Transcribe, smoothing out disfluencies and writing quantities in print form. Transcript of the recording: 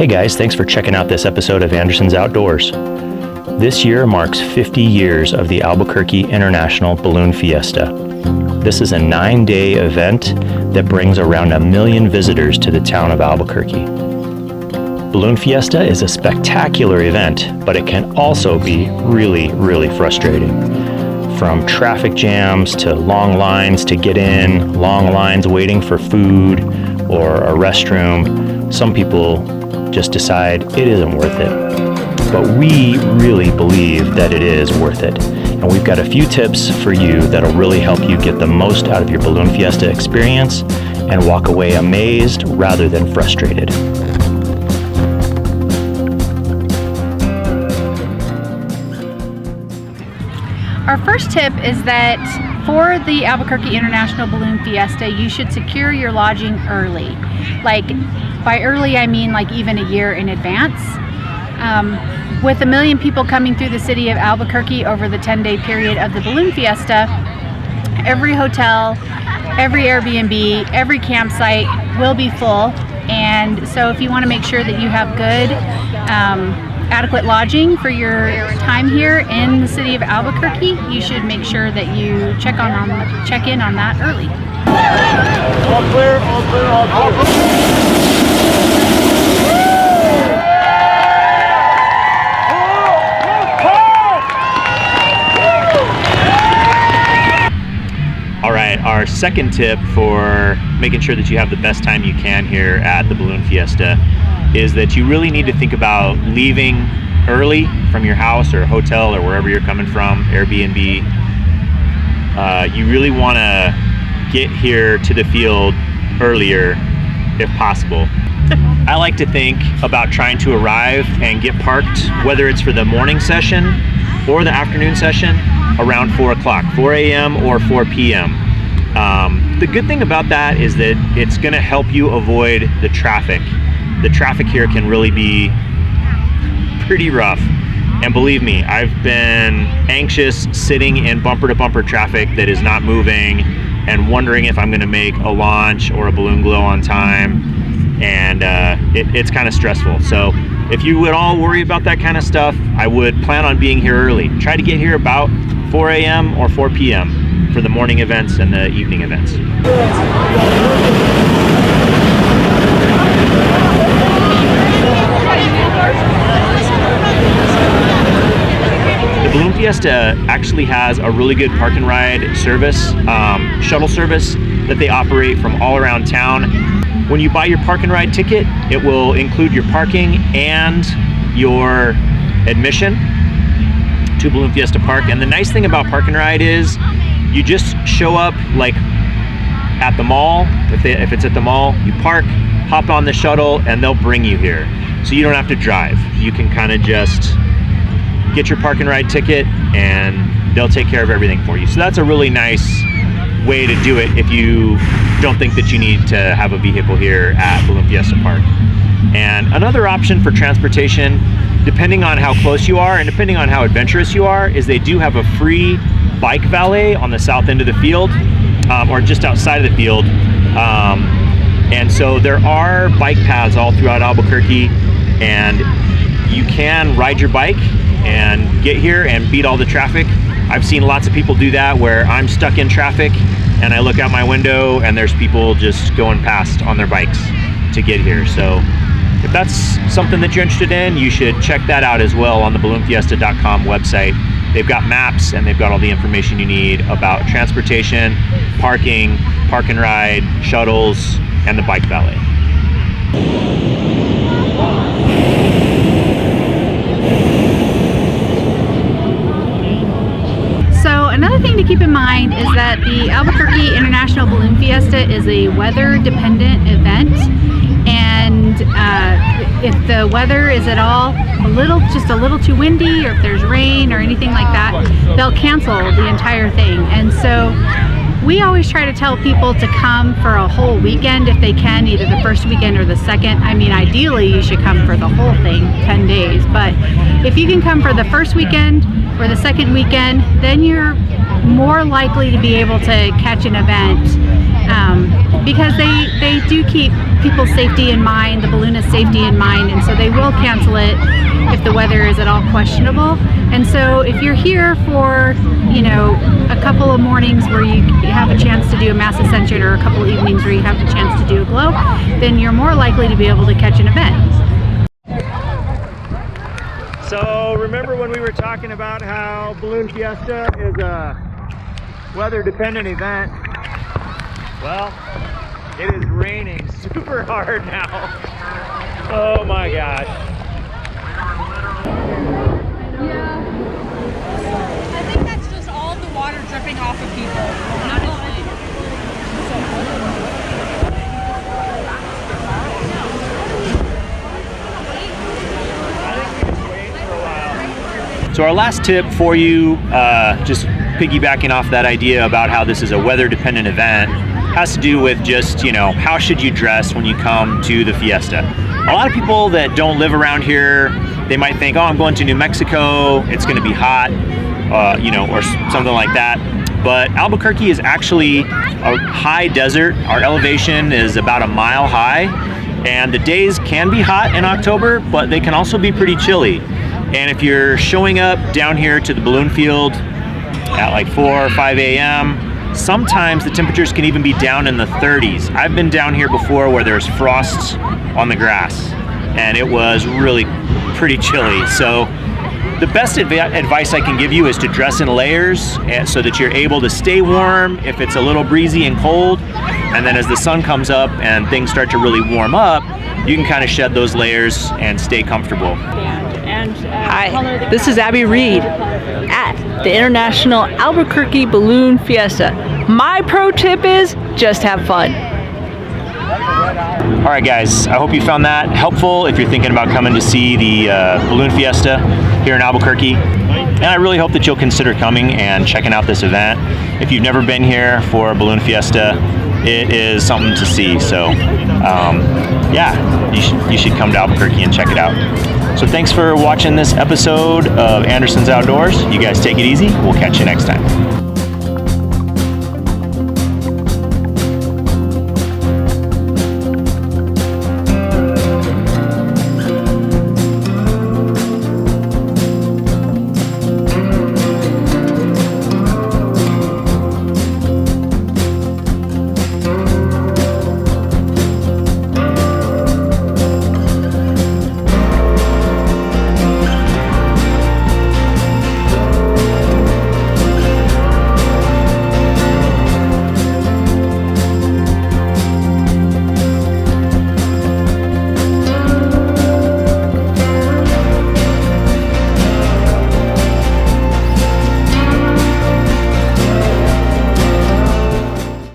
Hey guys, thanks for checking out this episode of Anderson's Outdoors. This year marks 50 years of the Albuquerque International Balloon Fiesta. This is a 9-day event that brings around 1 million visitors to the town of Albuquerque. Balloon Fiesta is a spectacular event, but it can also be really frustrating. From traffic jams to long lines to get in, long lines waiting for food or a restroom, some people just decide it isn't worth it. But we really believe that it is worth it. And we've got a few tips for you that'll really help you get the most out of your Balloon Fiesta experience and walk away amazed rather than frustrated. Our first tip is that for the Albuquerque International Balloon Fiesta, you should secure your lodging early. Like, by early, I mean like even a year in advance. With 1 million people coming through the city of Albuquerque over the 10-day period of the Balloon Fiesta, every hotel, every Airbnb, every campsite will be full. And so if you want to make sure that you have good, adequate lodging for your time here in the city of Albuquerque, you should make sure that you check in on that early. All clear, all clear, all clear. All right, our second tip for making sure that you have the best time you can here at the Balloon Fiesta is that you really need to think about leaving early from your house or hotel or wherever you're coming from, Airbnb. You really want to get here to the field earlier if possible. I like to think about trying to arrive and get parked, whether it's for the morning session or the afternoon session, around 4 o'clock, 4 a.m. or 4 p.m. The good thing about that is that it's going to help you avoid the traffic. The traffic here can really be pretty rough. And believe me, I've been anxious sitting in bumper-to-bumper traffic that is not moving and wondering if I'm going to make a launch or a balloon glow on time. And it's kind of stressful. So if you would all worry about that kind of stuff, I would plan on being here early. Try to get here about 4 a.m. or 4 p.m. for the morning events and the evening events. The Balloon Fiesta actually has a really good park and ride service, shuttle service that they operate from all around town. When you buy your park and ride ticket, it will include your parking and your admission to Balloon Fiesta Park. And the nice thing about park and ride is you just show up like at the mall. If it's at the mall, you park, hop on the shuttle, and they'll bring you here. So you don't have to drive. You can kind of just get your park and ride ticket and they'll take care of everything for you. So that's a really nice way to do it if you don't think that you need to have a vehicle here at Balloon Fiesta Park. And another option for transportation, depending on how close you are and depending on how adventurous you are, is they do have a free bike valet on the south end of the field, or just outside of the field. And so there are bike paths all throughout Albuquerque, and you can ride your bike and get here and beat all the traffic. I've seen lots of people do that where I'm stuck in traffic and I look out my window and there's people just going past on their bikes to get here. So if that's something that you're interested in, you should check that out as well on the balloonfiesta.com website. They've got maps and they've got all the information you need about transportation, parking, park and ride, shuttles, and the bike valet. So another thing to keep in mind is that the Albuquerque International Balloon Fiesta is a weather-dependent event, and if the weather is at all just a little too windy, or if there's rain or anything like that, they'll cancel the entire thing. And so we always try to tell people to come for a whole weekend if they can, either the first weekend or the second. I mean, ideally you should come for the whole thing, 10 days, but if you can come for the first weekend or the second weekend, then you're more likely to be able to catch an event because they do keep people's safety in mind, the balloonist's safety in mind, and so they will cancel it if the weather is at all questionable. And so if you're here for, you know, a couple of mornings where you have a chance to do a mass ascension, or a couple of evenings where you have the chance to do a glow, then you're more likely to be able to catch an event. So remember when we were talking about how Balloon Fiesta is a weather dependent event? Well, it is raining super hard now. Oh my gosh. Yeah. I think that's just all the water dripping off of people. So our last tip for you, just piggybacking off that idea about how this is a weather dependent event, has to do with just, you know, how should you dress when you come to the Fiesta? A lot of people that don't live around here, they might think, oh, I'm going to New Mexico, it's going to be hot, you know, or something like that. But Albuquerque is actually a high desert. Our elevation is about a mile high, and the days can be hot in October, but they can also be pretty chilly. And if you're showing up down here to the balloon field at like 4 or 5 a.m., sometimes the temperatures can even be down in the 30s. I've been down here before where there's frost on the grass, and it was really pretty chilly. So the best advice I can give you is to dress in layers so that you're able to stay warm if it's a little breezy and cold. And then as the sun comes up and things start to really warm up, you can kind of shed those layers and stay comfortable. Hi, this is Abbey Reed at the International Albuquerque Balloon Fiesta. My pro tip is just have fun. All right, guys, I hope you found that helpful if you're thinking about coming to see the Balloon Fiesta here in Albuquerque. And I really hope that you'll consider coming and checking out this event. If you've never been here for Balloon Fiesta, it is something to see. So yeah, you should come to Albuquerque and check it out. So thanks for watching this episode of Anderson's Outdoors. You guys take it easy. We'll catch you next time.